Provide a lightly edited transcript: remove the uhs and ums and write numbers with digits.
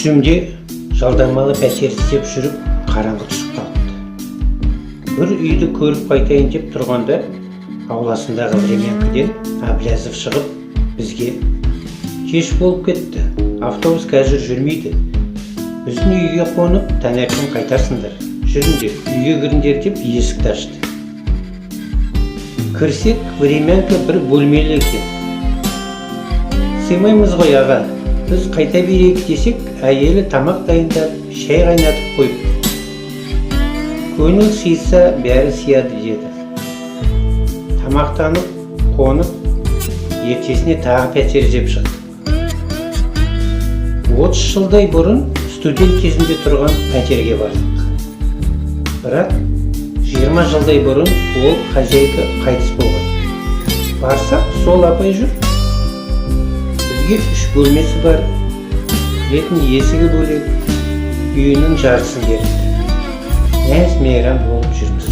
түсімде жалдамалы пәтер іздеп жүріп қараңғы түсіп қалыпты. Бір үйді көріп қайтайын деп тұрғанда ауласындағы времянкіден Әблязов шығып бізге: кеш болып кетті, автобус қазір жүрмейді, біздің үйге қонып таңертең қайтарсыңдар, жүріңдер, үйге кіріңдер деп есікті ашты. Кірсек, времянка бір бөлмелі екен. Сыймаймыз ғой аға, біз қайта берейік десек, әйелі тамақ дайындап, шай қайнатып қойыпты. Көңіл сыйса, бәрі сияды деді. Тамақтанып, қонып, ертесіне тағы пәтер іздеп шықтық. 30 жылдай бұрын студент кезінде тұрған пәтерге бардық. Бірақ 20 жылдай бұрын ол хозяйка қайтыс болған. Барсақ, сол апай жүр. Бізге 3 бөлмесі бар, кіретін есігі бөлек, үйінің жартысын берді. Мәз-мейрам болып жүрміз.